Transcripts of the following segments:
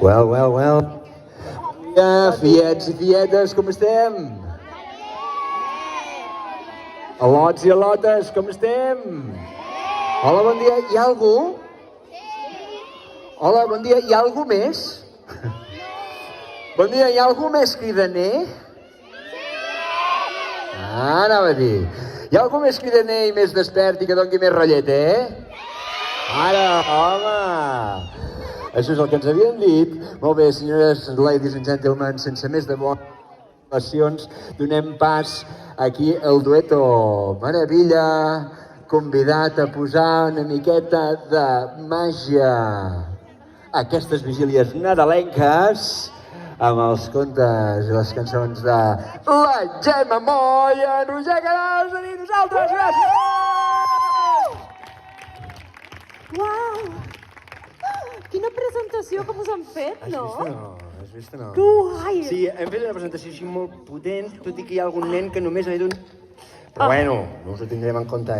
Well. Bon dia, fiets i fietes, com estem? Al·lots i al·lotes, com estem? Hola, bon dia. Hi ha algú? Hola, bon dia. Hi ha algú més? Bon dia, hi ha algú més cridaner? Anava a dir. Hi ha algú més cridaner i més despert i que doni més ratllet, Ara, home! Això és el que ens havien dit. Molt bé, senyores, ladies and gentlemen, sense més de bones relacions, donem pas aquí al dueto Meravilla, convidat a posar una miqueta de màgia a aquestes vigílies nadalenques amb els contes i les cançons de la Gemma Moll, en Roger Canals i nosaltres. Gràcies! Uau! Quina presentació que us han fet, no? Has vist o no? Que guai! Sí, hem fet una presentació així molt potent, tot i que hi ha algun nen que només ha dit un... Però bueno, no us ho tindrem en compte,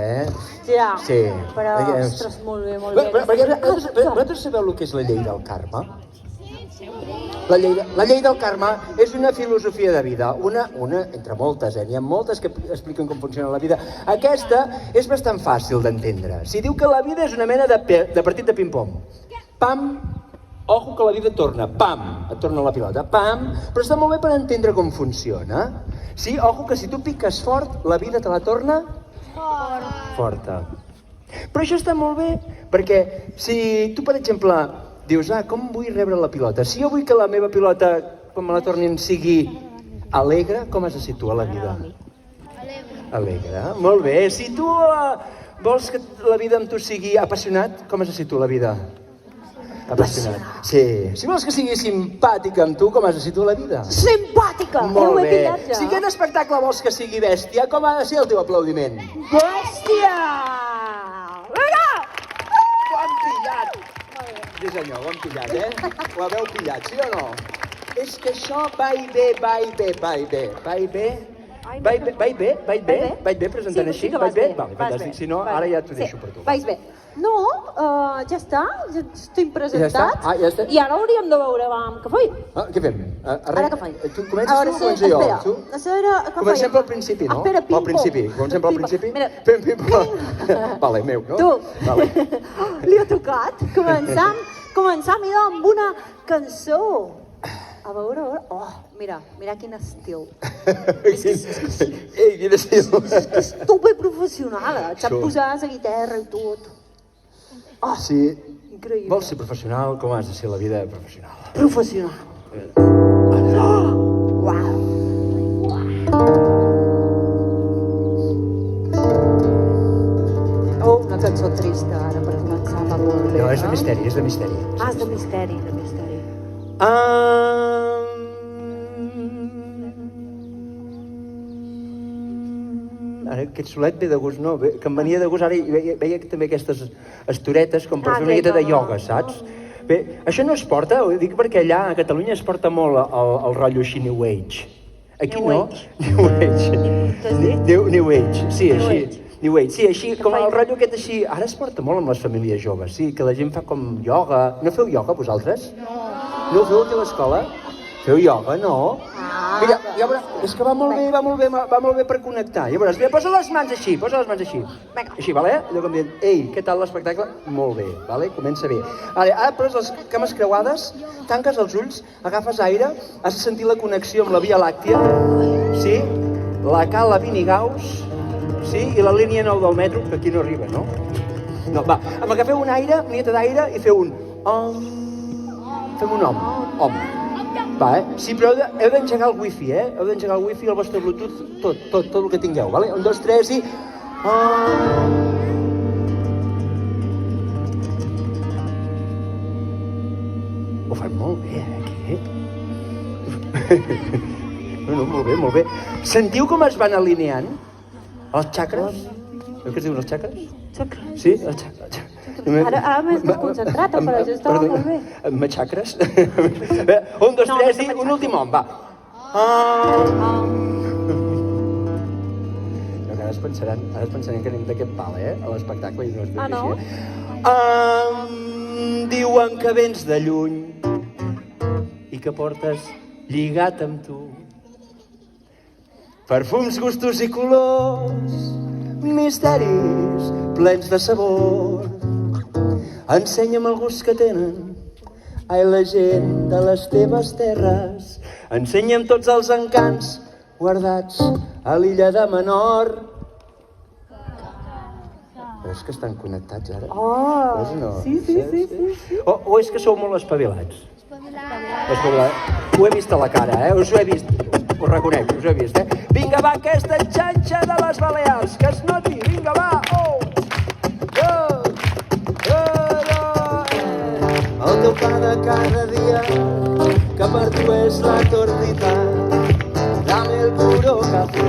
Ja, Sí. però, ostres, molt bé, molt bé. Vosaltres sabeu el que és la llei del karma? La llei del karma és una filosofia de vida, una entre moltes, n'hi ha moltes que expliquen com funciona la vida. Aquesta és bastant fàcil d'entendre. Si diu que la vida és una mena de partit de ping-pong. Pam, ojo que la vida torna, pam, et torna la pilota, pam, però està molt bé per entendre com funciona. Sí, ojo que si tu piques fort, la vida te la torna forta. Però això està molt bé, perquè si tu, per exemple, dius, com vull rebre la pilota? Si jo vull que la meva pilota, quan me la tornin, sigui alegre, com es situa la vida? Alegre, molt bé. Si tu vols que la vida amb tu sigui apassionat, com es situa la vida? Apassionat. Sí. Si vols que sigui simpàtica amb tu, com es situa la vida? Simpàtica! Molt bé. Pillat, ja. Si aquest espectacle vols que sigui bèstia, com ha de ser el teu aplaudiment? Bèstia! Vinga! Ho han pillat! Sí senyor, ho han pillat, Ho haveu pillat, sí o no? És que això va i bé. Vaig bé presentant així? Vaig bé? Vale, fantàstic, si no, ara ja t'ho deixo per tu. Vaig bé. No, ja està, ja estic presentat. Ja està? I ara hauríem de veure què faig. Què fem? Ara què faig? Tu comences tu o començo jo? Espera, comencem pel principi, no? Espera, ping-pong. Pel principi, comencem pel principi? Mira. Fem ping-pong. Vale, meu, no? Tu, Vale. li ha tocat. Començam amb una cançó. A veure. Oh, mira quin estil. Ei, quin estil. És superprofessional, sap posar la guitarra i tot. Oh, sí. Increïble. Vols ser professional, com has de ser la vida professional? Professional. Uau. Oh, una cançó trista ara per començar, va molt bé. No, és de misteri, és de misteri. És de misteri, de misteri. Ara aquest solet ve de gust, no? Que em venia de gust, ara veia també aquestes estoretes com per fer una miqueta de ioga, saps? Bé, això no es porta, ho dic perquè allà a Catalunya es porta molt el rotllo així New Age. Aquí no? New Age. New Age, sí, així. New Age, sí, així, com el rotllo aquest així. Ara es porta molt amb les famílies joves, sí, que la gent fa com ioga. No feu ioga, vosaltres? No ho feu aquí a l'escola? Feu ioga, no? Mira, ja veuràs, és que va molt bé per connectar. Ja veuràs, mira, posa les mans així. Així, vale? Allò com dient, ei, què tal l'espectacle? Molt bé, vale? Comença bé. Vale, ara poses les cames creuades, tanques els ulls, agafes aire, has de sentir la connexió amb la Via Làctia, sí? La Cala Vinigaus, sí? I la línia 9 del metro, que aquí no arriba, no? No, va, agafeu un aire, una miqueta d'aire i feu un om. Fem un om. Va, sí, però heu d'engegar el wifi, Heu d'engegar el wifi, el vostre bluetooth, tot el que tingueu, vale? 1, 2, 3 i... Ho fan molt bé, aquí, No, molt bé. Sentiu com es van alineant? Els xacres? Veu què es diuen els xacres? Xacres? Sí, els xacres. Ara m'he desconcentrat, però això estava molt bé. Matxacres? 1, 2, 3 i un últim om, va. Ara es pensaran que anem d'aquest pal, a l'espectacle i no és ben així. Diuen que vens de lluny, i que portes lligat amb tu. Perfums, gustos i colors, misteris plens de sabor. Ensenya'm el gust que tenen, ai, la gent de les teves terres. Ensenya'm tots els encants guardats a l'illa de Menor. És que estan connectats ara? Oh, Pues no. sí. O és que sou molt espavilats? Espavilats. Ho he vist a la cara, us ho he vist. Ho reconec, us ho he vist, Vinga, va, aquesta xanxa de les Balears, que es noti, vinga, va, El teu pa de cada dia, que per tu és la tortita. Dame el puro café,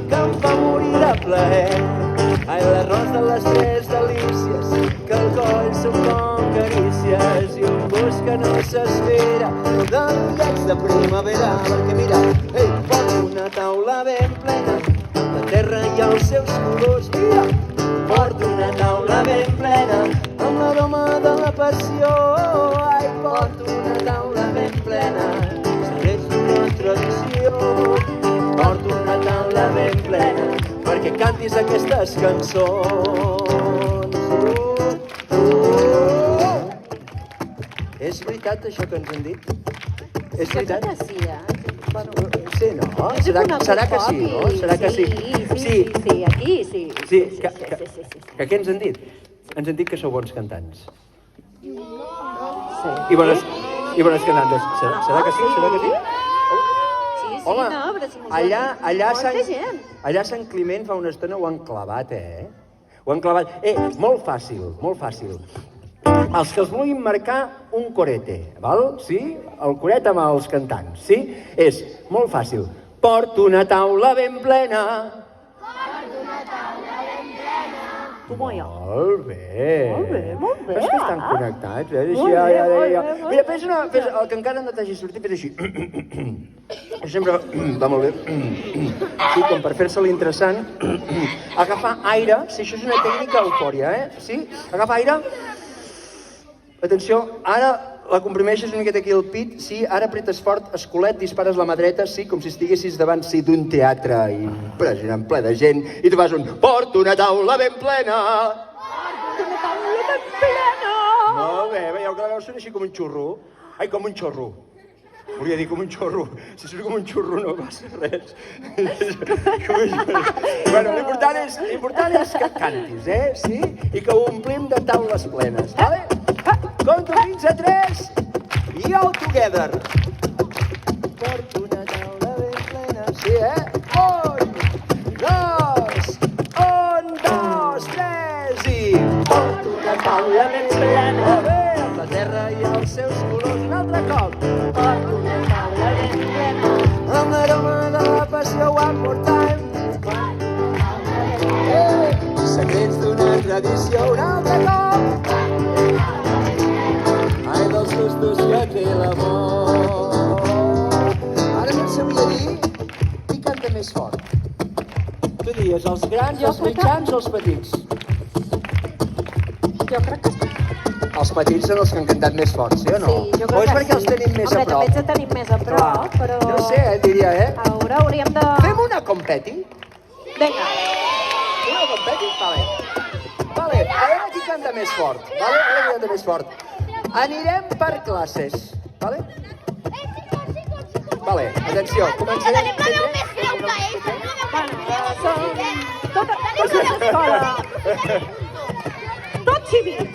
que em fa morir de plaer. Ai, l'arròs de les tres delícies, que el coll són com carícies i un gust que no s'espera del lleig de primavera. Perquè mira, porto una taula ben plena de terra i els seus colors. Mira, porto una taula ben plena amb l'aroma de la passió. Ai, porto una taula ben plena, segueix una tradició. Porto una taula ben plena perquè cantis aquestes cançons. És veritat això que ens han dit? És veritat? Jo crec que sí, Bueno, sí, no? Serà que sí, no? Serà que sí. Sí, aquí sí. Sí, que què ens han dit? Ens han dit que sou bons cantants. Sí. I bones cantantes. Serà que sí? Serà que sí? Home, no, però si allà Sant Climent fa una estona ho han clavat, Ho han clavat. Molt fàcil, molt fàcil. Els que els vulguin marcar un corete, val? Sí? El coret amb els cantants, sí? És molt fàcil. Porto una taula ben plena. Porto una taula ben plena. Molt bé. Molt bé. És que estan connectats, Molt bé. Mira, fes el que encara no t'hagi sortit, fes així. Sempre va molt bé. Sí, com per fer-se l'interessant. Agafar aire, sí, això és una tècnica eufòria, Sí? Agafar aire. Atenció, ara la comprimeixes una miqueta aquí al pit, sí, ara apretes fort, escolet, dispares la mà dreta, sí, com si estiguessis davant, sí, d'un teatre impressionant, ple de gent, i tu fas un porto una taula ben plena. Porto una taula ben plena. Molt bé, veieu que la veu sona així com un xurro. Ai, com un xorro. Volia dir com un xorro. Si surt com un xorro no passa res. Bueno, l'important és que cantis, sí? I que ho omplim de taules plenes, vale? Conto fins a 3 i all together. Porto una taula ben plena, sí, 1, 2, 3 i... Porto una taula ben plena. Molt bé, amb la terra i els seus colors. Un altre cop. Porto una taula ben plena. Amb l'aroma de la passió, one more time. Secrets d'una tradició, un altre cop. Ai, dels gustos que té l'amor. Ara no sabia dir qui canta més fort. Tu dies, els grans, els mitjans o els petits? Jo crec que sí. Els petits són els que han cantat més fort, sí o no? Sí, jo crec que sí. O és perquè els tenim més a prop? Home, també els tenim més a prop, però... No sé, diria, A veure, hauríem de... Fem una competi? Vinga. Una competi? Vale, a veure qui canta més fort. Vale, a veure qui canta més fort. Anirem per classes, vale? Vale, atenció, comencem. Tota l'escola. Tot civit.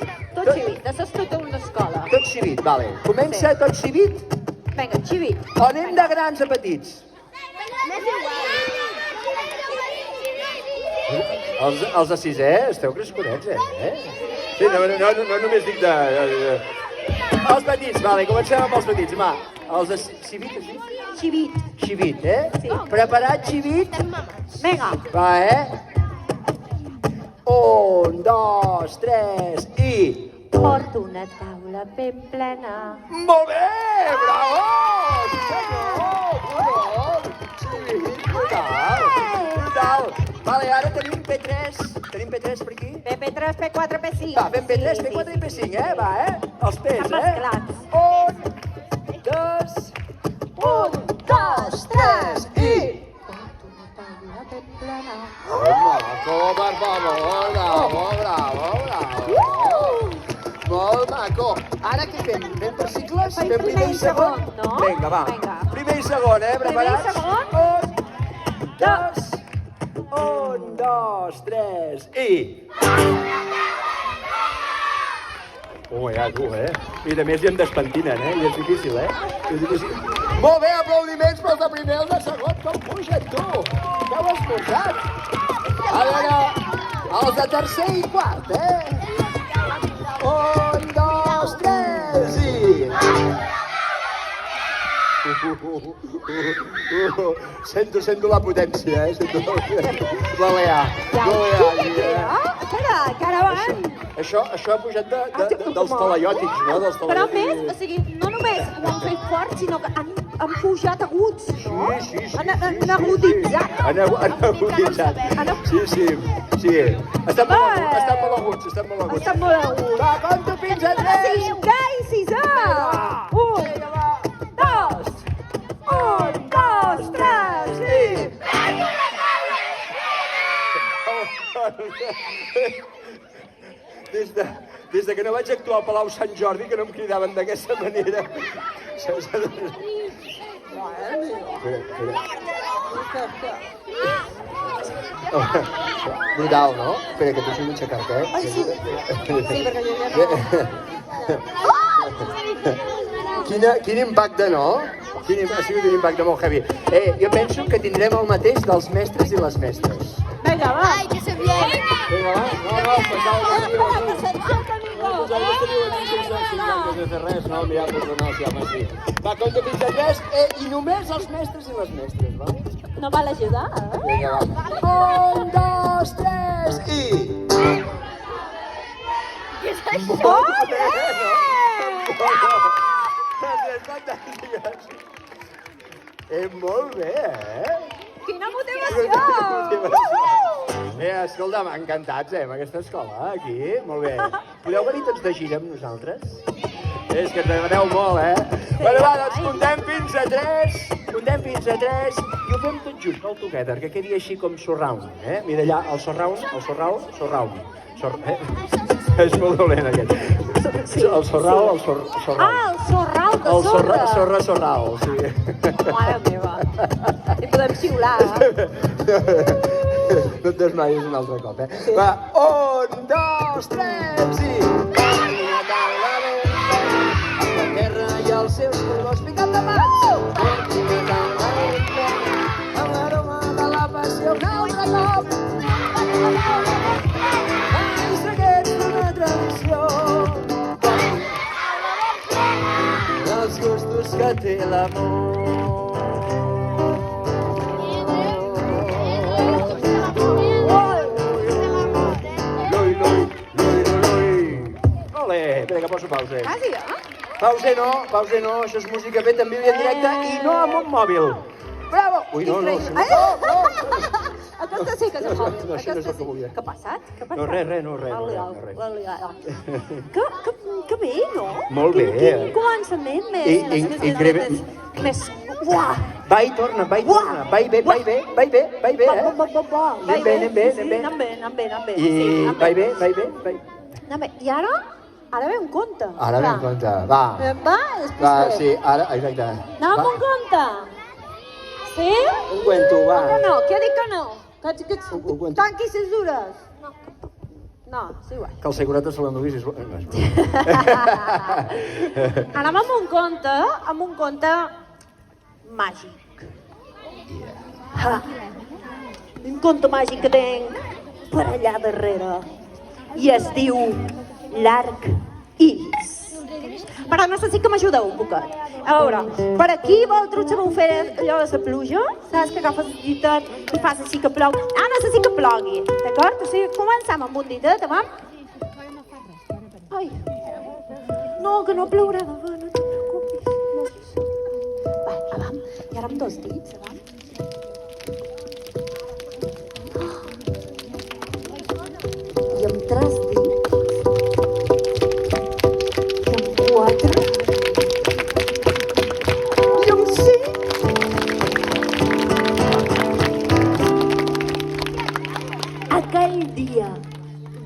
Això és tota una escola. Tot civit, vale. Comença tot civit Vinga, civit. o anem de grans a petits? Els de sisè esteu crescudets, Sí, no només dic de... Els petits, vale, comencem amb els petits, va. Els de civit, has dit? Civit. Civit, Sí. Preparat, civit? Vinga. Va, 1, 2, 3 i... Porto una taula ben plena. Molt bé! Bravo! Sí, senyor! Brutal! Vale, ara tenim P3. Tenim P3 per aquí? P3, P4, P5. Va, fem P3, P4 i P5, va, Els P's, Estan mesclats. 1, 2, Un, dos, tres i... Maco, per favor, bravo. Molt maco. Ara què fem? Fem per cicles? Fem Fem primer i segon? no? Vinga, va. Vinga. Primer i segon, Preparats? Primer i segon. Un, dos, tres i... Ja, tu, I de més hi em despentinen, I és difícil, És difícil. Molt bé, aplaudiments pels de primer i els de segon. Com pugen, tu? Que heu esmorzat? A veure, els de tercer i quart, Un, dos, tres i... Sento la potència, Sento la potència. L'Alea. Espera, que ara van. Això ha pujat dels talaiòtics, no? Dels Però a talaiòtics. més, o sigui, no només ho han fet fort, sinó que han pujat aguts, no? Sí. Han aguditzat. Han aguditzat. Sí. Estan molt aguts. Estan molt aguts. Va, compto fins a 3. Cinquè i sisè. Un, dos, tres i... Des que no vaig actuar al Palau Sant Jordi, que no em cridaven d'aquesta manera. Brutal, no? Espera, que t'ho aixecar, Ai, sí. Sí, perquè jo ja no... Quin impacte, no? Ha sigut un impacte molt heavy. Jo penso que tindrem el mateix dels mestres i les mestres. Vinga, va. Ay, que se viene. Vinga, va. No, pensava que no, mira, no, sí. Va, compta fins a 3 i només els mestres i les mestres, va? No val ajudar, Vinga, va. 1, 2, 3 i... ¿Qué es eso? Fantàstiques. Molt bé, Quina motivació! Escolta'm, encantats, amb aquesta escola, aquí. Molt bé. Podeu venir tots de gira amb nosaltres? És que ens agradeu molt, Bueno, va, doncs comptem fins a 3. Comptem fins a 3 i ho fem tot just, all together, que quedi així com surround, Mira allà, el surround. És molt dolent, aquest. El sorral. Ah, el sorral de sorra. Sorral, sí. Mare meva. I podem xiular, No et desmaies un altre cop, Va, 1, 2, 3 i... La terra i els seus colors picant de mans. Amb l'aroma de la passió un altre cop. Ai, segueix una tradició. Els gustos que té l'amor. Espera, que poso pausa. Quasi, Pausa no, això és música feta en vídeo en directe i no amb un mòbil. Bravo! Ui, no. Aquesta sí que és el mòbil. No, això no és el que volia. Què ha passat? No, res. Que bé, no? Molt bé. Quin començament més... Uah! Va i torna. Va i bé. Anem bé. I va i bé. Anem bé. I ara? Ara ve un conte. Ara ve un conte, va. Va, després Va, ve. sí, ara, exacte. Anem amb un conte. Sí? Un cuento, va. O que no? Què dic que no? Que Un cuento. tanqui ses dures. No, sí, igual. Que el segurata se l'enduguis és... Anem amb un conte màgic. Un conte màgic que tinc per allà darrere. I es diu l'Arc Iris. Però necessit que m'ajudeu un poquet. A veure, per aquí vosaltres sabeu fer allò de la pluja? Saps que agafes el ditet i fas així que plou? Ah, necessit que plogui, d'acord? O sigui, comencem amb un ditet, va? Ai, no, que no plourà, no te preocupis. Va, avam. I ara amb dos dits, avam. I amb tres dits. I amb quatre. I amb cinc.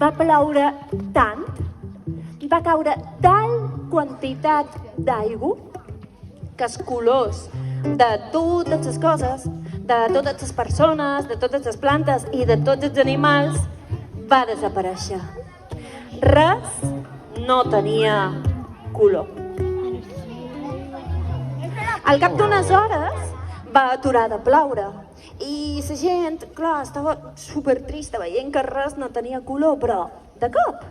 va ploure tant, va caure tal quantitat d'aigua que els colors de totes les coses, de totes les persones, de totes les plantes i de tots els animals va desaparèixer. Res no tenia color. Al cap d'unes hores va aturar de ploure i la gent, clar, estava supertrista veient que res no tenia color, però de cop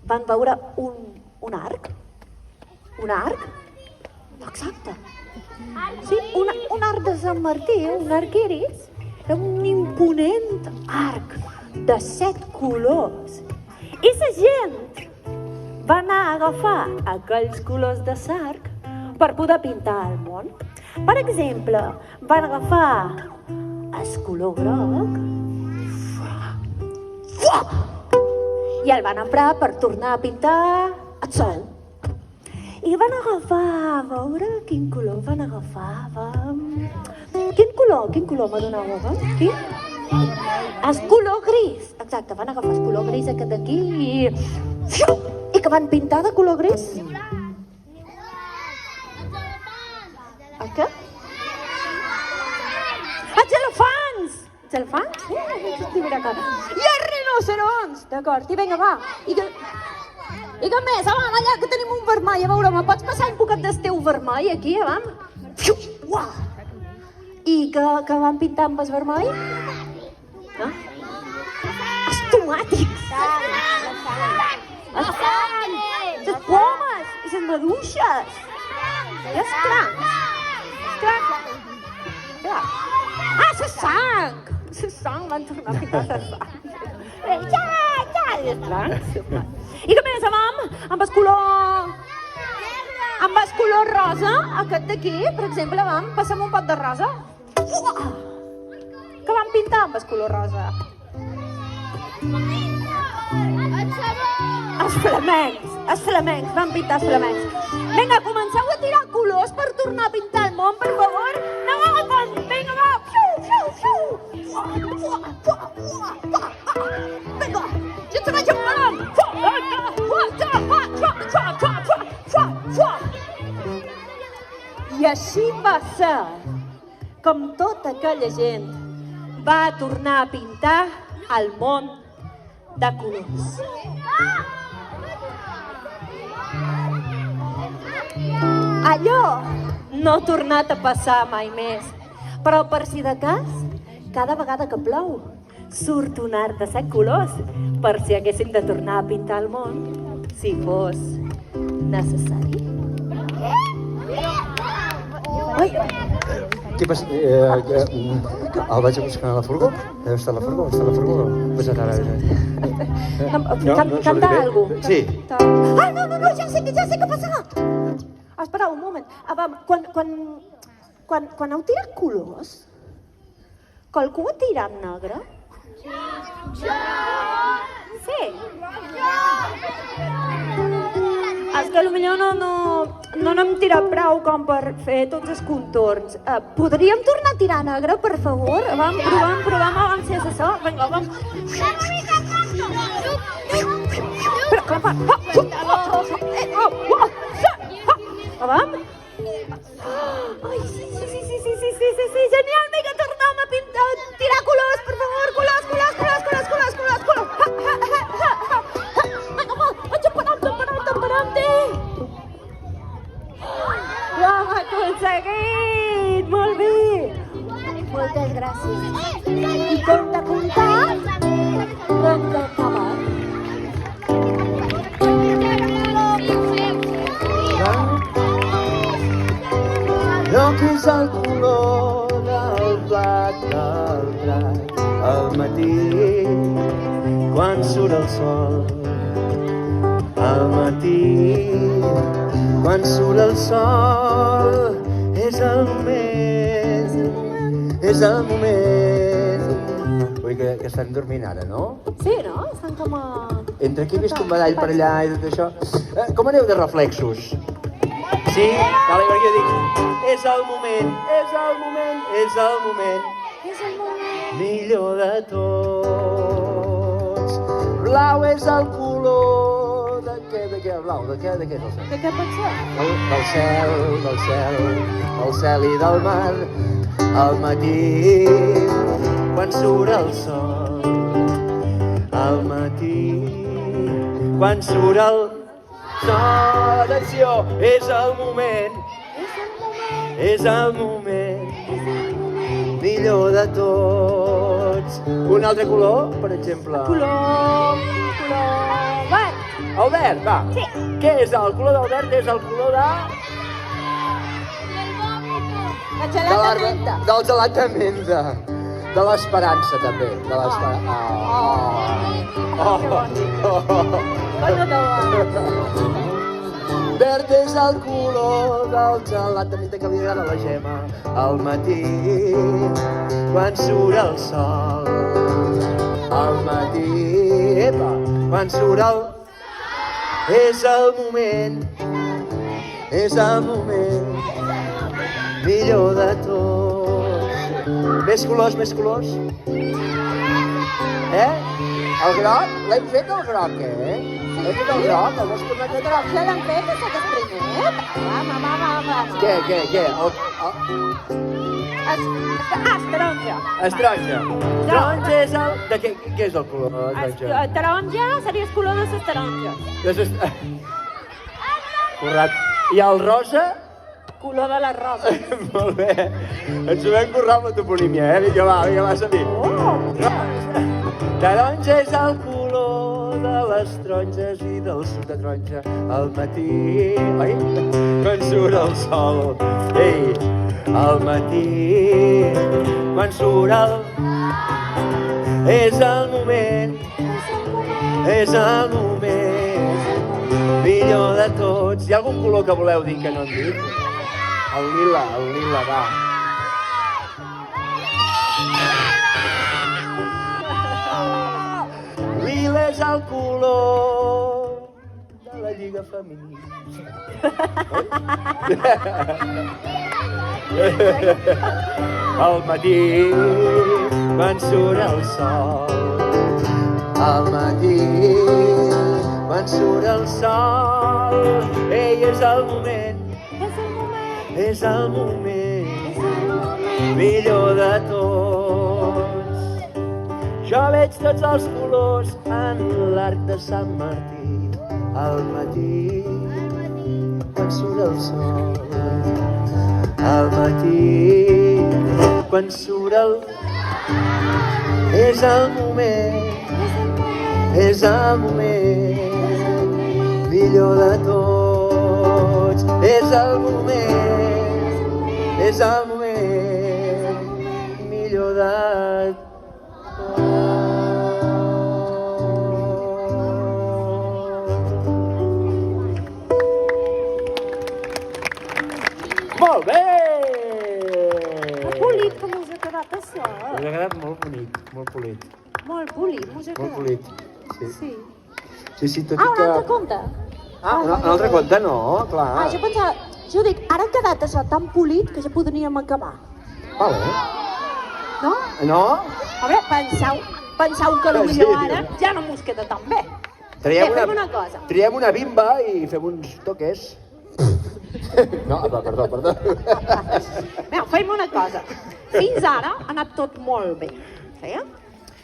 van veure un arc. Un arc? Exacte. Sí, un arc de Sant Martí, un arc iris. Era un imponent arc de 7 colors. I la gent va anar a agafar aquells colors de l'arc per poder pintar el món. Per exemple, van agafar el color groc i el van emprar per tornar a pintar el sol. I van agafar, a veure quin color van agafar. Quin color m'adonava? Quin? El color gris. Exacte, van agafar el color gris aquest d'aquí i que van pintar de color gris. El què? Els elefants! Els elefants? I els rinoceronts! D'acord, i vinga, va. I què més? Avant, allà que tenim un vermell, a veure, me pots passar un poquet del teu vermell aquí, avant? I què van pintar amb el vermell? Els tomàtics! Les pomes! I les maduixes! I els crancs! La sang! La sang, van tornar a pintar la sang. I què més, amb el color... Amb el color rosa, aquest d'aquí, per exemple, passem un pot de rosa. Què van pintar amb el color rosa? Els flamencs, van pintar els flamencs. Vinga, comenceu a tirar colors per tornar a pintar el món, per favor. Anem agafant, vinga, va. Vinga, jo te vaig emparant. I així va ser com tota aquella gent va tornar a pintar el món de colors. Allò no ha tornat a passar mai més, però per si de cas, cada vegada que plou, surt un arc de 7 colors per si haguéssim de tornar a pintar el món, si fos necessari. Ai! Què passa? El vaig a buscar a la furgó? Deu estar a la furgó? Està a la furgó? Pues ara... Canta algú. Sí. Ah, no, ja sé què passarà. Espera un moment. Quan heu tirat colors, qualcú ha tirat negre? Sí. És que potser no n'hem tirat prou com per fer tots els contorns. Podríem tornar a tirar negre, per favor? Provem si és això. Vinga, vam. Però, clar, vam? Ai, sí, genial, vinga, tornem a pintar, tirar colors, per favor, colors. Vinga, ho hem aconseguit, molt bé. Moltes gràcies. I compte comptar, doncs acabat. Allò que és el color del blat del drac al matí, quan surt el sol. Al matí, quan surt el sol, és el moment. Ui, que estan dormint ara, no? Sí, no? Estan com a... Entre aquí he vist un badall per allà i tot això. Com aneu de reflexos? Sí? Vale, perquè jo dic, és el moment millor de tots. Blau és el color de què, blau? De què és el cel? De què pot ser? Del cel i del mar, al matí, quan surt el sol. Al matí, quan surt el sol. Atenció, és el moment. És el moment millor de tots. Un altre color, per exemple? Color verd. El verd, va. Sí. Què és el color del verd? És el color de... La gelada menta. Del gelat de menta. De l'esperança, també. De l'esperança. Verd és el color del gelat de menta que li agrada a la Gemma. Al matí, quan surt el sol. Al matí, epa, quan surt el... És el moment millor de tots. Més colors, més colors. El groc? L'hem fet el groc, Hem fet el groc, el vols tornar a fer groc? Ja l'han fet, això que és primer. Va. Què? Taronja. Es taronja. Taronja és el... De què és el color de la taronja? Taronja seria el color de les taronges. Correcte. I el rosa? Color de les roses. Molt bé. Ens ho vam currar amb la toponímia, Vinga, va, som-hi. Taronja és el color de les taronges i del suc de taronja al matí. Oi? Quan surt el sol. Ei, al matí. Quan surt el... És el moment. És el moment millor de tots. Hi ha algun color que voleu dir que no hem dit? El lila, va. Lila és el color de la Lliga Feminista. Al matí, quan surt el sol. Al matí, quan surt el sol. Ei, és el moment. És el moment millor de tots. Jo veig tots els colors en l'arc de Sant Martí. Al matí, quan surt el sol. Al matí, quan surt el... És el moment millor de tots. És el moment millor de Molt bé! Que polit que mos ha quedat això. Us ha quedat molt bonic, molt polit. Molt polit mos ha Molt quedat. polit, sí. Sí. Tot i Un que... altre conte. Un altre conte no, clar. Jo pensava, jo dic, ara ha quedat això tan polit que ja podríem acabar. Vale. No? No? A veure, penseu que potser ara ja no mos queda tan bé. Fem una cosa. Triem una bimba i fem uns toques. No, perdó. Vinga, fem una cosa. Fins ara ha anat tot molt bé. Sí?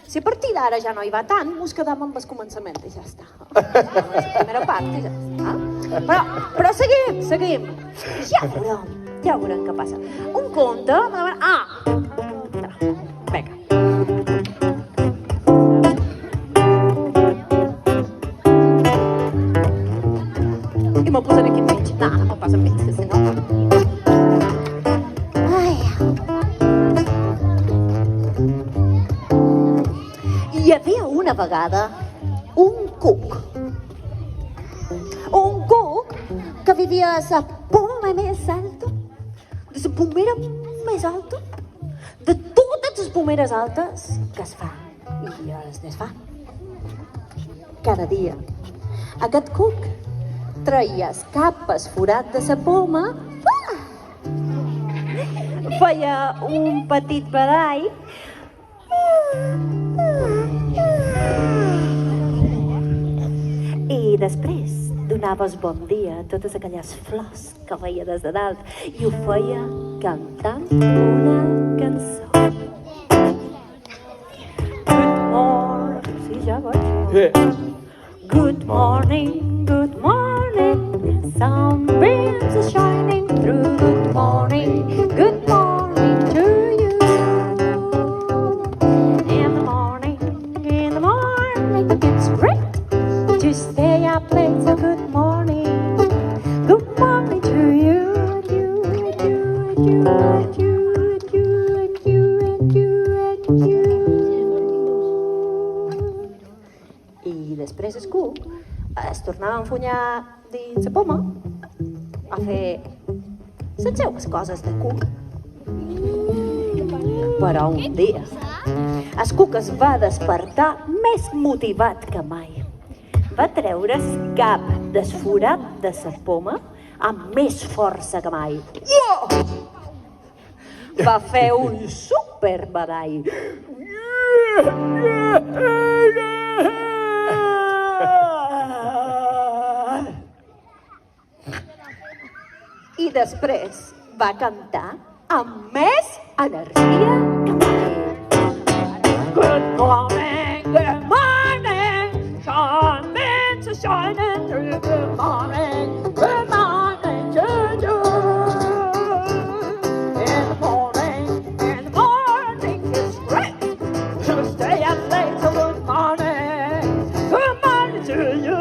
Si a partir d'ara ja no hi va tant, mos quedam amb el començament i ja està. La primera part i ja està. Però seguim. Ja veurem què passa. Un conte... Vinga. I me'l posen aquí enmig. No me'l posen enmig, que si no... Hi havia una vegada un cuc que vivia a la poma més alta, de la pomera més alta, de totes les pomeres altes que es fa i es desfà. Cada dia aquest cuc treia el cap esforat de la poma, feia un petit badall I després donaves bon dia a totes aquelles flors que veia des de dalt i ho feia cantant una cançó. Good morning, sí, ja vaig. Good morning, sunbeams are shining through. Good morning to you. In the morning, it's great to stay up late, so good morning to you, and you, and you, and you, and you, and you, and you, and you, and you. I després es Cook es tornava a enfunyar dins la poma a fer les seues coses de Cook. Però un dia es Cook es va despertar més motivat que mai. Va treure's cap desforat de sa poma amb més força que mai. Va fer un superbadall. I després va cantar amb més energia que mai. Good morning, sunbeams are shining through. Good morning to you. In the morning, it's great to stay up late, so good morning to you,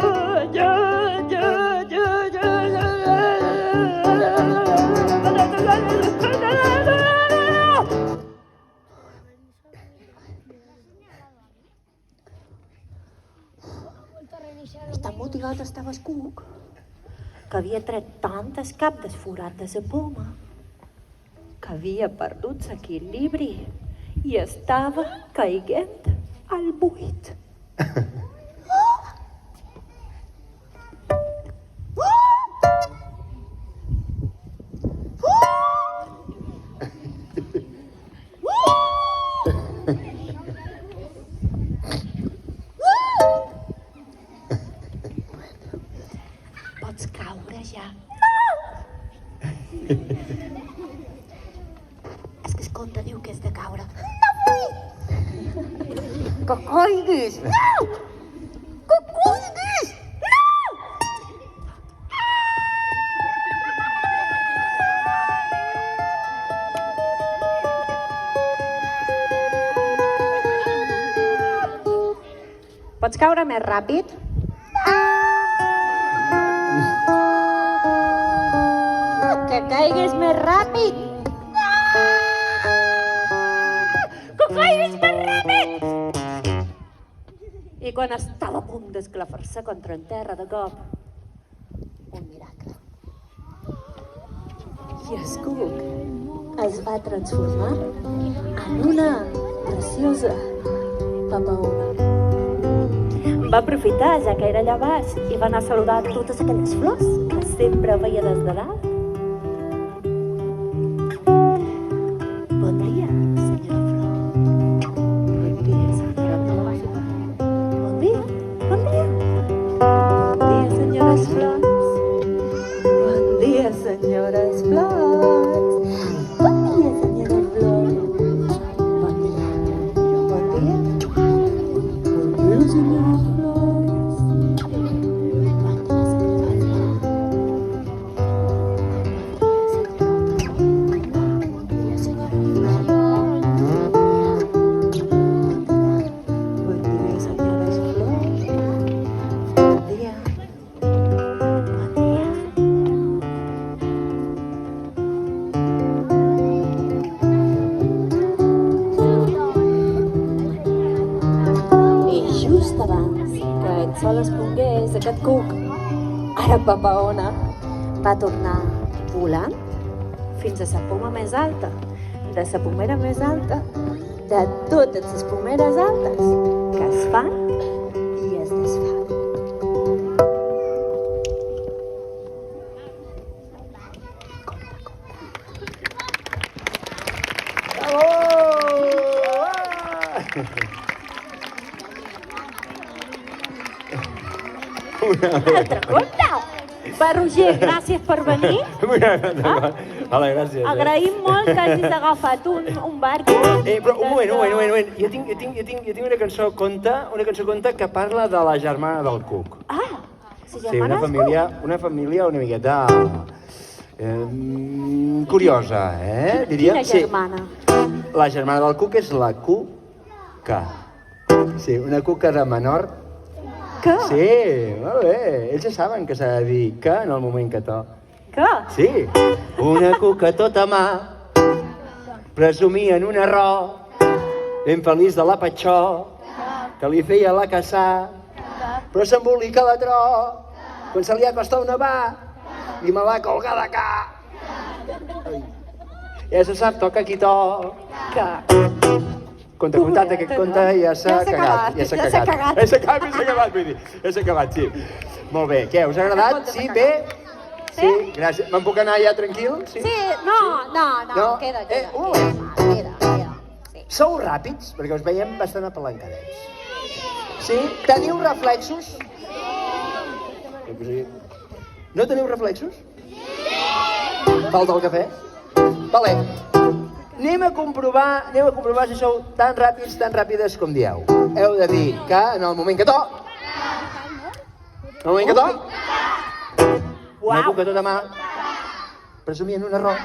I tan motivat estava el Cook que havia tret tant el cap desforat de la poma que havia perdut l'equilibri i estava caiguent al buit. Pots caure ja. No! És que el conte diu que és de caure. No vull! Que caiguis! No! Que caiguis! No! Pots caure més ràpid? Que caiguis més ràpid! Que caiguis més ràpid! I quan estava a punt d'esclafar-se contra en terra de cop, un miracle. I el Cook es va transformar en una preciosa papaona. Va aprofitar, ja que era allà baix, i va anar a saludar totes aquelles flors que sempre veia des de dalt. Bon dia, senyora Flor. Bon dia, senyora Flor. Bon dia, bon dia. Bon dia, senyores flors. Bon dia, senyores flors. Bon dia, senyora Flor. Bon dia. Bon dia. Bon dia, senyora Flor. Sol es pongués, aquest Cook, ara papaona, va tornar volant fins a la poma més alta, de la pomera més alta, de totes les pomeres altes que es fan i es desfan. Un altre conte. Va, Roger, gràcies per venir. Vale, gràcies. Agraïm molt que hagis agafat un barco. Però un moment. Jo tinc una cançó conte que parla de la germana del Cuc. Ah, si Sí, una família una miqueta curiosa, diria. Quina germana? Sí. La germana del Cuc és la Cuca. Sí, una cuca de menor. Que? Sí, molt bé. Ells ja saben que s'ha de dir que en el moment que to. Que? Sí. Una cuca tota mà, presumia en un error, ben feliç de la patxó, que li feia la caçà, però s'embolica la tro, quan se li acosta una va, i me la colga de ca. Ja se sap, toca qui toca. Contat aquest conte ja s'ha cagat. Ja s'ha acabat, vull dir. Ja s'ha acabat, sí. Molt bé. Què, us ha agradat? Sí, bé? Sí, gràcies. Me'n puc anar ja tranquil? Sí? No, queda. Queda. Sou ràpids? Perquè us veiem bastant apalancadets. Sí? Teniu reflexos? No teniu reflexos? Falta el cafè? Vale. Anem a comprovar si sou tan ràpids, tan ràpides com dieu. Heu de dir que en el moment que to... En el moment que to... Una cuca tota mà, presumien un error.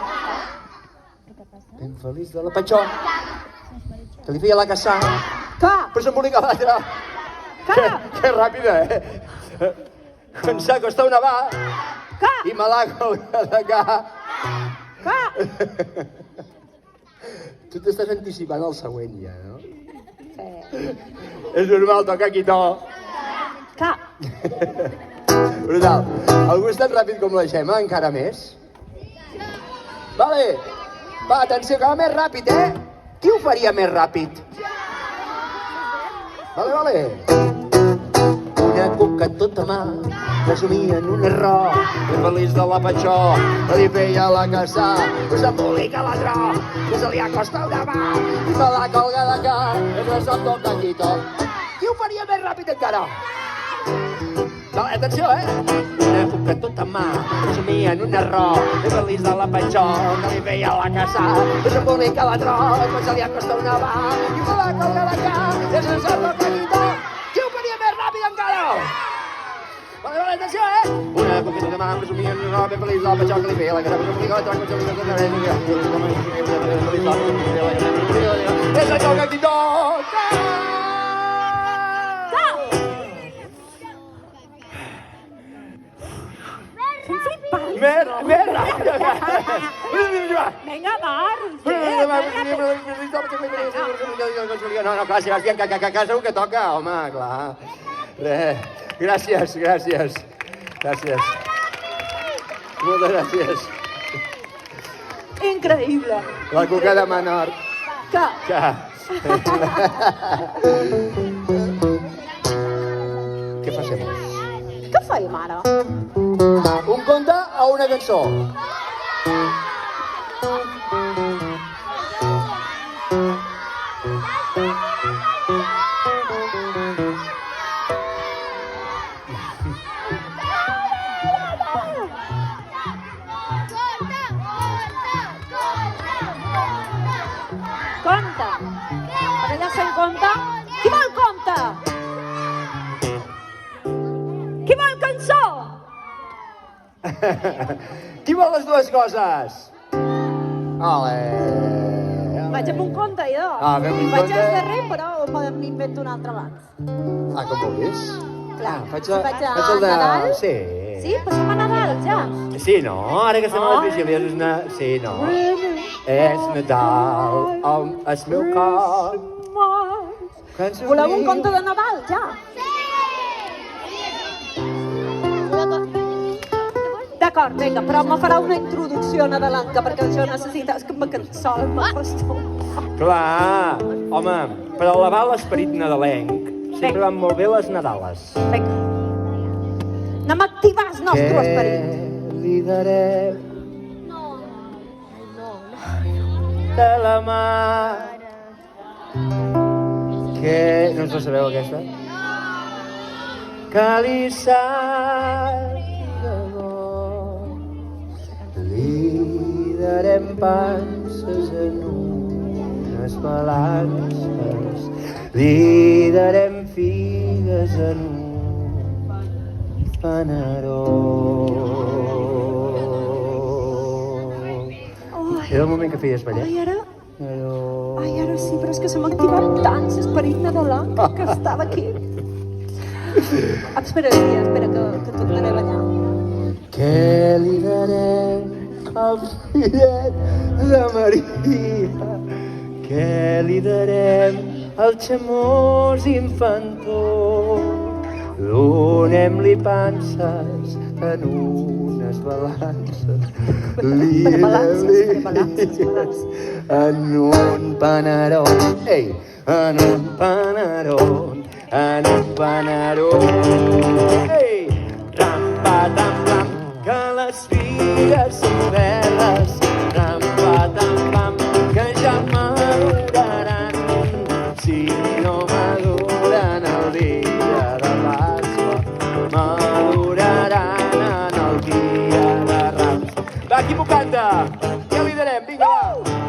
Ben feliç de la patxó, que li feia la caçà, però s'embolica l'altra. Que ràpida, Quan s'acosta una va, i me l'ha colgat de ca. Tu t'estàs anticipant el següent ja, no? És normal, toca qui to. Brutal. Algú és tan ràpid com la Gemma, encara més? Vale. Va, atenció, que va més ràpid, Qui ho faria més ràpid? Vale. Una cuca tota mà, presumia en un error, ben feliç de la patxó, que li feia la caçà, que s'embolica la tro, que se li acosta una mà, i me la colga de ca, que no se'n toca qui tot. Qui ho faria més ràpid encara? Vale, atenció, Una cuca tota mà, presumia en un error, ben feliç de la patxó, que li feia la caçà, que s'embolica la tro, que se li acosta una mà, i me la colga de ca, que no se'n toca qui tot. Qui ho faria més ràpid encara? Vale, atenció, Una cuca tota mà, presumia en un error, ben feliç de la patxó, que li feia la caçà, que s'embolica la tro, que se li acosta una mà, i me la colga de ca. Més ràpid! Vinga, va, No, clar, Sebastián, que segur que toca, home, clar. Gràcies. Moltes gràcies. Increïble. La cuca de menor. Que? Què passem? Què fèiem ara? Un conte o una cançó? Conte. Perquè ja se'n compte. Qui vol conte? Qui vol cançó? Qui vol les dues coses? Ole! Vaig amb un conte, jo. Fem un Vaig conte. al darrer, però m'invento un altre abans. Com vulguis. Clar, Faig si vaig a el de... Nadal. Sí. Sí, però som a Nadal, ja. Sí, no? Ara que estem a les vigílies és una... Sí, no? És Nadal, el meu cor. Voleu un conte de Nadal, ja? D'acord, vinga, però me farà una introducció nadalenca, perquè jo necessito... És que me cançó, m'acosto. Clar, home, per elevar l'esperit nadalenc sempre van molt bé les Nadales. Vinga. Anem a activar el nostre esperit. Què li darem de la mà? Que... No us la sabeu, aquesta? que li sàpiga bo. Li darem panses en unes balances, li darem figues en un panaró. Era el moment que feies ballet? Ai, ara Però... sí, però és que se m'ha activat tant l'esperit nadalenc que estava aquí. Espera que tornaré a ballar. Què li darem al fillet de Maria? Què li darem al xamós infantó? Donem-li panses en unes balances. Balances. En un panaró. Ei, en un panaró. En un panaró. Ei, ram-pa-tam-pam, que les figues són verdes. Ram-pa-tam-pam, que ja maduraran. Si no maduren el dia de Pasqua, maduraran en el dia de Rams. Va, qui m'ho canta? Què li darem? Vinga, va!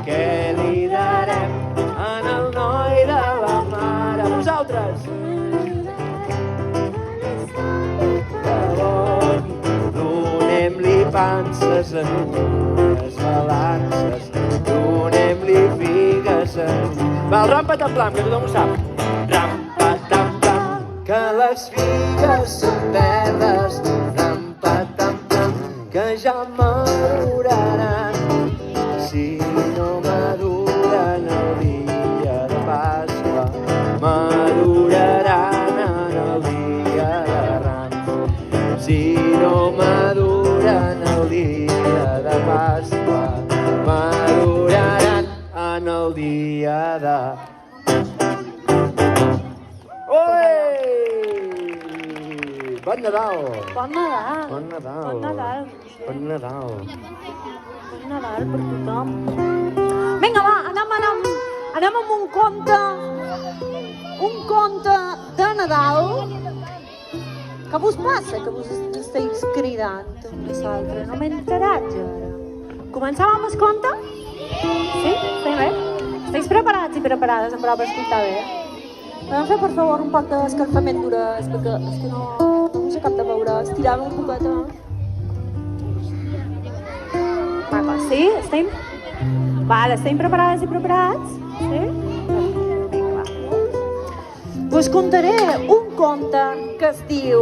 Què li darem en el noi de la mare? Vosaltres! Donem-li panses en unes balances, donem-li figues en... Va, el ram-pa-tam-plam, que tothom ho sap. Ram-pa-tam-plam, que les figues són verdes. Ram-pa-tam-plam, que ja maduraran. Si no maduren el dia de Pasqua, maduraran en el dia de Rams. Si no maduren el dia de Pasqua, maduraran en el dia de... Ole! Bon Nadal! Bon Nadal. Bon Nadal! Bon Nadal. Bon Nadal! Bon Nadal per tothom. Vinga, va, anem amb un conte de Nadal. Què vos passa, que vos esteu cridant un i l'altre? No m'he enterat jo ara. Començàvem amb el conte? Sí? Estem bé? Esteu preparats i preparades en prou per escoltar bé? Podem fer, per favor, un poc d'escalfament d'ores, perquè és que no sé cap de veure. Estirava un poquet, Va, sí? Estem? Vale, estem preparades i preparats? Sí? Vinga, va. Us contaré un conte que es diu...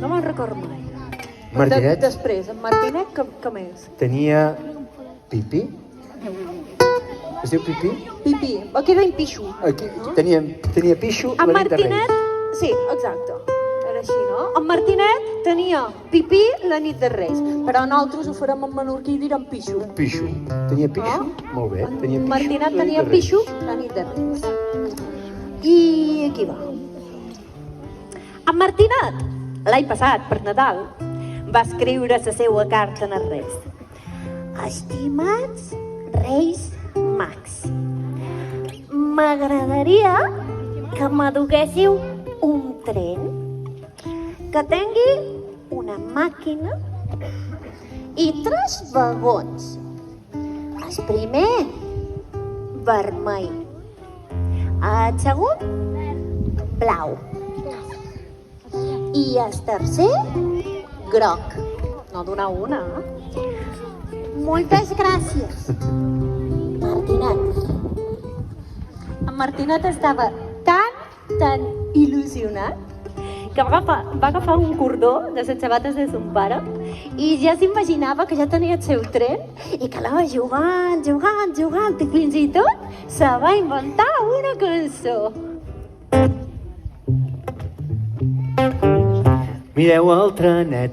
No me'n recordo mai. Martinet? Després, en Martinet, què més? Tenia pipi? Es diu pipi? Pipí, aquí era en pixo. Aquí tenia pixo En la nit de Martinet, Reis. sí, exacte. Era així, no? En Martinet tenia pipí la nit de Reis, però nosaltres ho farem en menorquí i direm pixo. Pixo. Tenia pixo? No? Molt bé. Tenia En pixo Martinet la nit tenia de Reis. pixo la nit de Reis. I aquí va. En Martinet, l'any passat, per Nadal, va escriure la seva carta als Reis. Estimats Reis Mags, m'agradaria que m'aduguéssiu un tren que tingui una màquina i 3 vagons. El primer, vermell. El segon, blau. I el tercer, groc. No donar una, eh? Moltes gràcies. Martinet. En Martinet estava tan il·lusionat que va agafar un cordó de les sabates de son pare i ja s'imaginava que ja tenia el seu tren i que anava jugant i fins i tot se va inventar una cançó. Mireu el trenet.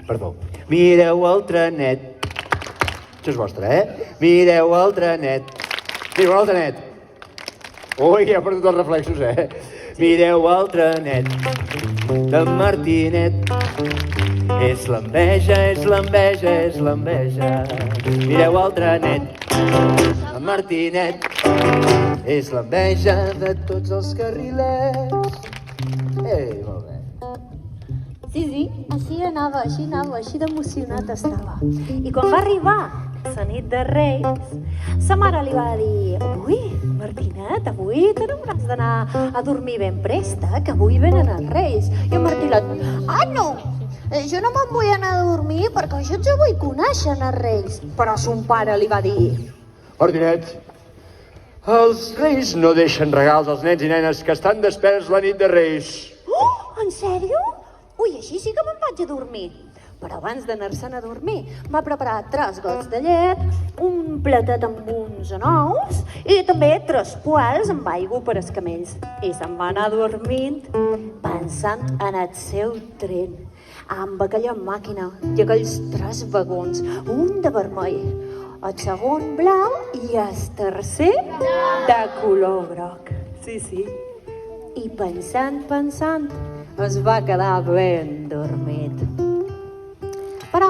Perdó. Mireu el trenet. Això és vostre, eh? Mireu el trenet. Mireu el trenet. Ui, ja he perdut els reflexos, eh? Mireu el trenet d'en Martinet. És l'enveja, és l'enveja, és l'enveja. Mireu el trenet d'en Martinet. És l'enveja de tots els carrilers. Ei, molt bé. Sí, així anava, així d'emocionat estava. I quan va arribar la nit de Reis, sa mare li va dir: avui, Martinet, avui te n'hauràs d'anar a dormir ben presta, que avui venen els Reis. I en Martinet: ah, no, jo no me'n vull anar a dormir perquè jo ja vull conèixer els Reis. Però son pare li va dir: Martinet, els Reis no deixen regals als nens i nenes que estan desperts la nit de Reis. oh, en sèrio? Ui, així sí que me'n vaig a dormir. Però abans d'anar-se'n a dormir, va preparar 3 gots de llet, un platet amb uns nous i també 3 poals amb aigua per als camells. I se'n va anar dormint pensant en el seu tren, amb aquella màquina i aquells 3 vagons, un de vermell, el segon blau i el tercer de color groc. Sí. I pensant, es va quedar ben dormit. Però,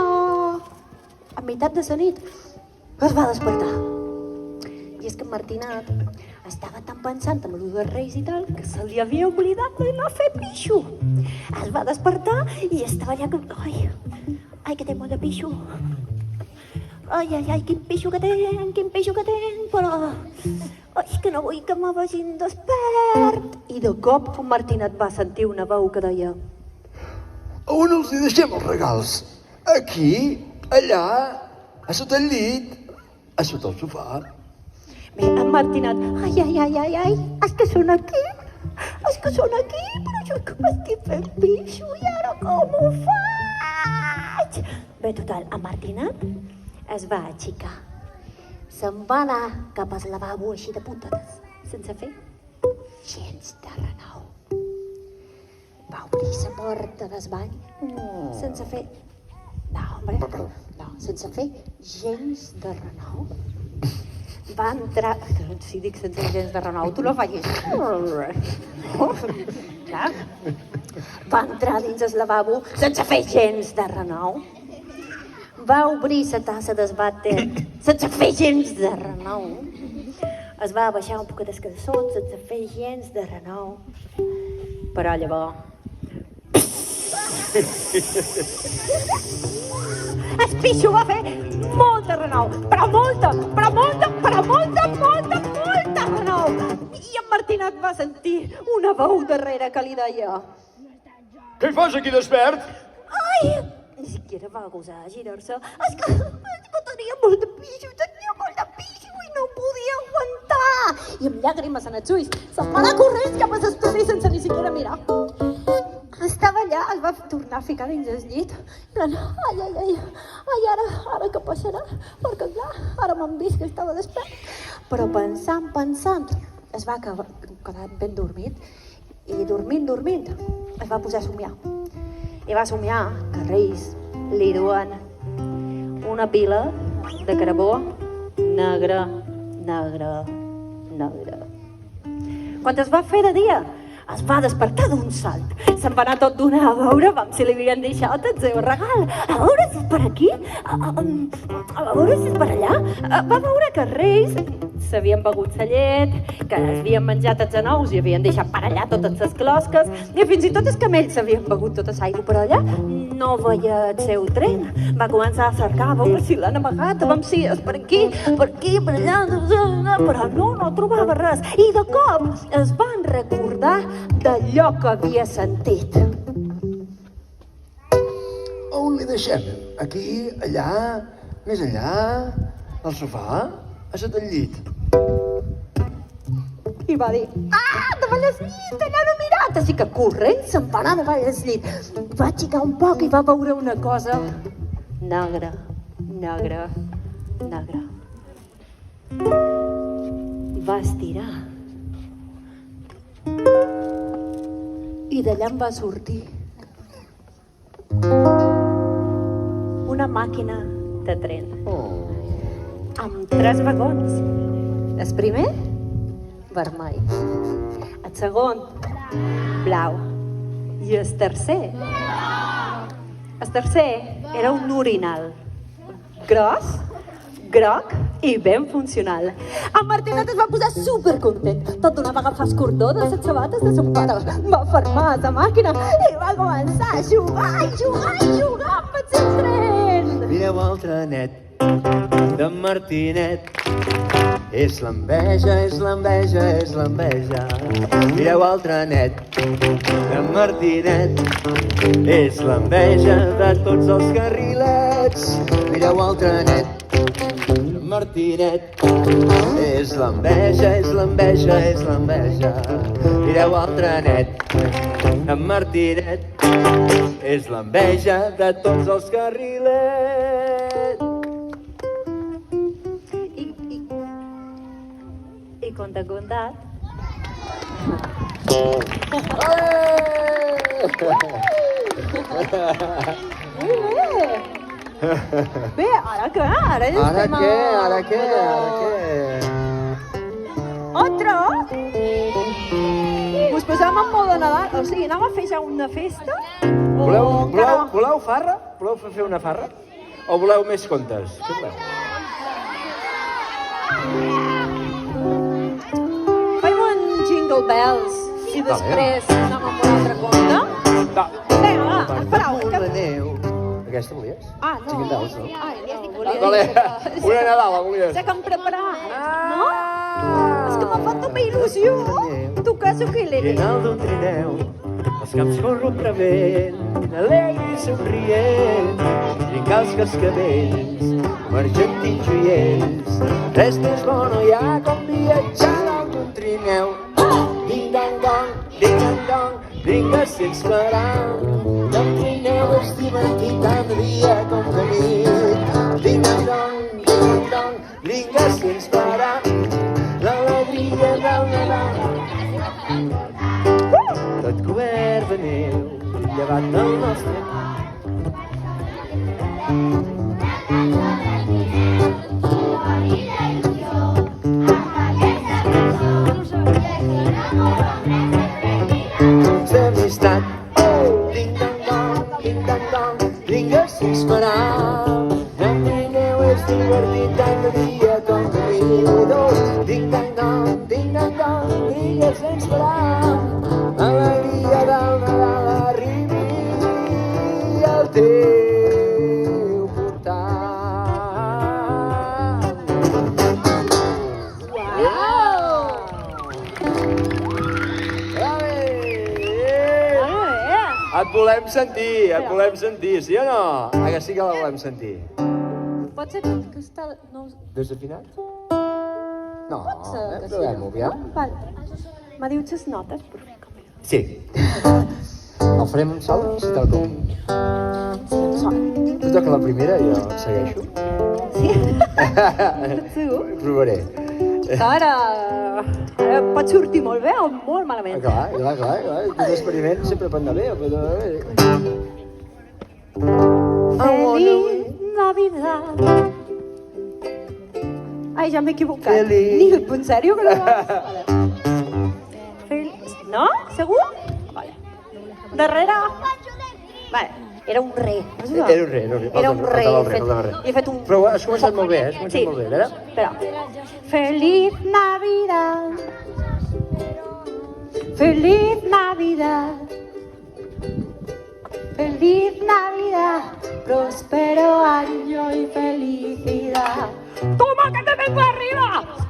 a meitat de la nit, es va despertar. I és que en Martinet estava tan pensant en el dels Reis i tal que se li havia oblidat d'anar a fer pixo. Es va despertar i estava allà com... Ai, que té molt de pixo. Ai, quin pixo que tenc, però... Ai, que no vull que me vegin despert. I de cop en Martinet va sentir una veu que deia: On els hi deixem els regals? Aquí, allà, a sota el llit, a sota el sofà. Bé, en Martinet: ai, és que són aquí, però jo que m'estic fent pixo i ara com ho faig? Bé, total, en Martinet es va aixecar. Se'n va anar cap al lavabo així de puntetes, sense fer gens de renou. Va obrir la porta del bany sense fer... No, hombre, no, sense fer gens de renou. Va entrar... Si dic sense gens de renou, tu no facis... Clar. Va entrar dins el lavabo sense fer gens de renou. Va obrir la tassa del vàter sense fer gens de renou. Es va baixar un poc dels calçons sense fer gens de renou. Però llavors... El pixo va fer molta renou, però molta renou. I en Martinet va sentir una veu darrere que li deia: Què hi fas aquí despert? ai! Ni siquiera va gosar a girar-se. És que tenia molt de pixo i no podia aguantar. I amb llàgrimes en els ulls se'n va anar corrents cap a l'estudi sense ni siquiera mirar. Estava allà, es va tornar a ficar dins el llit. Ai, ara què passarà? Perquè clar, ara m'han vist que estava despert. Però pensant, es va quedar ben dormit. I dormint, es va posar a somiar. I va somiar que Reis li duen una pila de carbó negre. Quan es va fer de dia, es va despertar d'un salt. Se'n va anar tot d'una a veure si li havien deixat el seu regal. A veure si és per aquí, a veure si és per allà. Va veure que els Reis s'havien begut la llet, que havien menjat els anous i havien deixat per allà totes les closques, i fins i tot els camells s'havien begut tota l'aigua per allà. No veia el seu tren. Va començar a cercar, a veure si l'han amagat, a veure si és per aquí, per allà, però no trobava res. I de cop es van recordar d'allò que havia sentit. On li deixem? Aquí, allà, més allà, al sofà, a sota el llit. I va dir: davant el llit, allà no he mirat. Així que corrent se'n va anar davant el llit. Va aixecar un poc i va veure una cosa negra. Va estirar. I d'allà en va sortir una màquina de tren amb 3 vagons. El primer, vermell. El segon, blau. I el tercer? El tercer era un orinal. Gros, groc i ben funcional. En Martinet es va posar supercontent. Tot donava agafar el cordó de les sabates de son pare. Va fermar la màquina i va començar a jugar i jugar i jugar amb el seu tren. Mireu el trenet d'en Martinet. És l'enveja, és l'enveja, és l'enveja. Mireu el trenet d'en Martinet. És l'enveja de tots els carrilets. Mireu el trenet d'en Martinet. És l'enveja, és l'enveja, és l'enveja. Mireu el trenet d'en Martinet. És l'enveja de tots els carrilets. I contat. Bé, ara què? Ara ja Ara estem què? Ara què? Ara què? Otro? Us posem en mode Nadal, o sigui, anem a fer ja una festa? Voleu farra? Voleu fer una farra? O voleu més contes? Què voleu? Fem un Jingle Bells i després anem amb un altre conte? Va. Vinga, va, esperau. De neu. Aquesta volies? Ah, no. Jingle Bells, no? Vale, Una Nadal, volies. sé que hem preparat, no? És que m'ha fet una il·lusió tocar ukulele. Final d'un trineu, els caps corren prevent, alegre i somrient, trincar els cascavells, com argentins joiells. Res més bo no hi ha com viatjar dalt d'un trineu. Ding-dang-dong, ding-dang-dong, vingues sense parar. El trineu és divertit tant de dia com de nit. Ding-dang-dong, ding-dang-dong, vingues sense parar. L'alegria del Nadal. Tot cobert de neu, llevat del nostre d'amistat. Ding-dang-dong, ding-dang-dong, vingues sense parar. El trineu és divertit tant de dia com de nit. Ding-dang-dong, ding-dang-dong, vingues sense parar. Alegria del Nadal arribi al teu portal. Et volem sentir, sí o no? Ah, que sí que la volem sentir. Pot ser que està... No, Desafinat? No, pot ser que sí. provem-ho, aviam. Val. M'ha dit les notes, però... Sí. El farem un sol, si tal com. Tu toca la primera i jo segueixo. Sí? Segur? Provaré. Ara pot sortir molt bé o molt malament. Clar. Un experiment sempre pot anar bé o pot anar bé. Feliz Navidad. Ai, ja m'he equivocat. Feliz. En sèrio que no va? No? Segur? Vale. Darrere? Vale. Era un re. Era un re. Era un re. Faltava el re. He fet un... Però has començat molt bé, has començat molt bé, a veure? Espera. Feliz Navidad. Feliz Navidad. Feliz Navidad. Próspero año y felicidad. ¡Toma que te vengo arriba!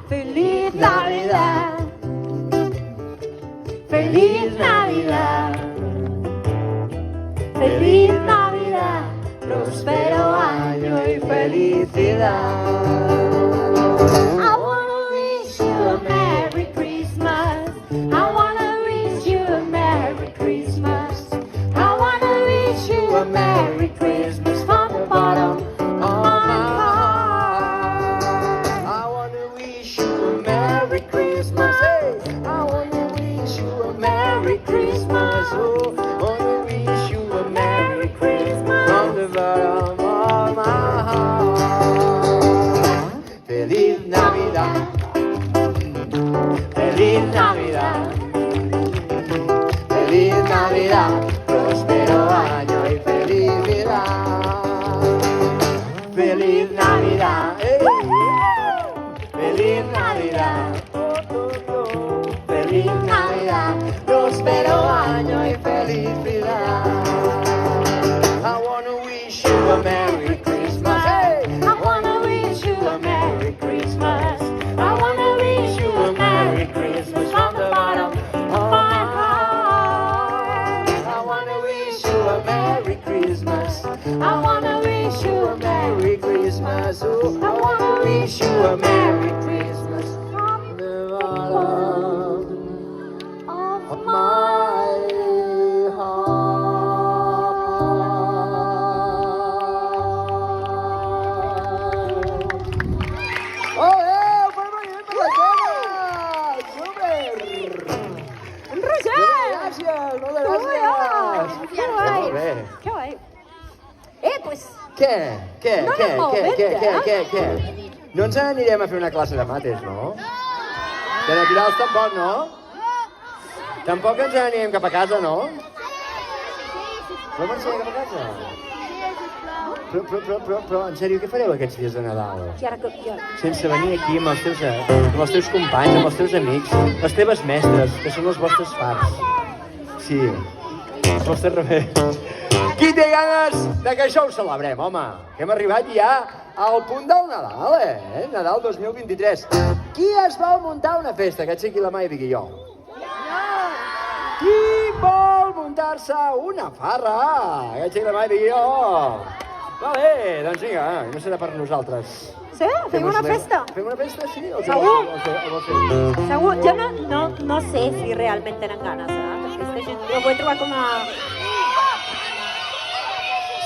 Feliz Navidad. Feliz Navidad. Feliz Navidad. Próspero año y felicidad. I wanna wish you a Merry Christmas. I wanna wish you a Merry Christmas. I wanna wish you a Merry Christmas from the bottom of my heart. I wanna wish you a Merry Christmas. Hey, I wanna wish you a Merry Christmas. Oh, I wanna wish you a Merry Christmas from the bottom of my heart. Feliz Navidad. Feliz Navidad. Feliz Navidad. Próspero año y felicidad. Feliz Navidad. Hey. wish you a Merry Christmas from the bottom of my heart. Oh, per venir per la teva! Super! Roger! Gràcies, moltes gràcies! Que guai! Molt bé. Que guai! Pues... Què? Què? No Què? anem molt Què? bé, Què? ja. Què? Què? No ens anirem a fer una classe de mates, no? Que d'aquí dalt tampoc, no? Tampoc ens anirem cap a casa, no? No marxem cap a casa? Però, en sèrio, què fareu aquests dies de Nadal? I ara que... Sense venir aquí amb els teus companys, amb els teus amics, les teves mestres, que són els vostres fars. Sí, els vostres rebés. Qui té ganes de que això ho celebrem, home? Que hem arribat ja al punt del Nadal, Nadal 2023. Qui es vol muntar una festa? Que aixequi la mà i digui jo. Qui vol muntar-se una farra? Que aixequi la mà i digui jo. Vale, doncs vinga, no serà per nosaltres. Sí? Fem una festa? Fem una festa, sí? O Segur? vols fer? Segur? Jo no sé si realment tenen ganes, de festa. Jo ho vull trobar com a...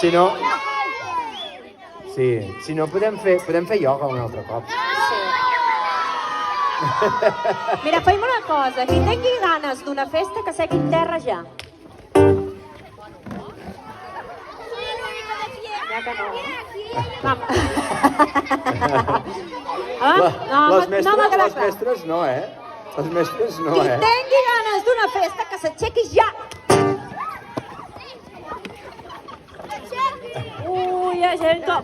Si no... Sí, si no podem fer ioga un altre cop. Mira, fem una cosa. Qui tingui ganes d'una festa, que segui en terra ja. Ja que no. Les mestres no, Les mestres no, Qui tingui ganes d'una festa, que s'aixequi ja. Ui, hi ha gent que...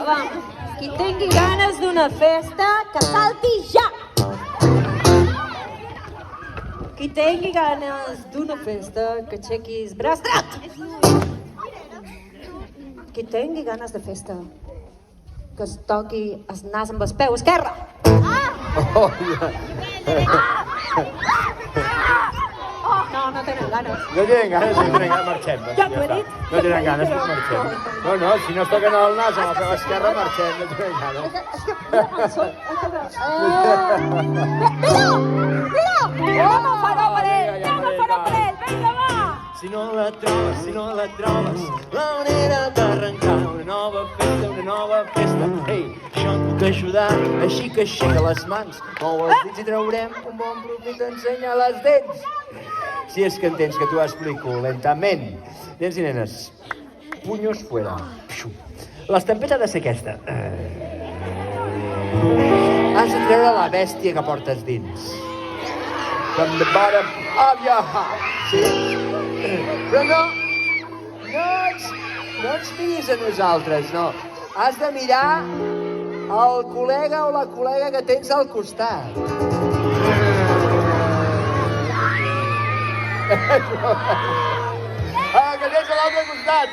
Va, qui tingui ganes d'una festa, que salti ja. Qui tingui ganes d'una festa, que aixequi el braç dret. Qui tingui ganes de festa, que es toqui el nas amb el peu esquerre. Oh, ja. No tenen ganes. No tenen ganes, marxem. Ja t'ho he dit. No tenen ganes, doncs marxem. No, si no es toquen el nas amb la peu esquerra, marxem, no tenen ganes. Mira! Anem a fer-ho per ell! Vinga, va! Si no la trobes, la manera d'arrencar una nova festa. Ei, això et puc ajudar, així que aixeca les mans, mou els dits i traurem un bon profit d'ensenyar les dents. Si és que entens que t'ho explico lentament. Nens i nenes, punyos fuera. L'estampeta ha de ser aquesta. Has de treure la bèstia que portes dins. From the bottom of your heart. Sí? Però no ens miris a nosaltres, no. Has de mirar el col·lega o la col·lega que tens al costat. Que tens a l'altre costat.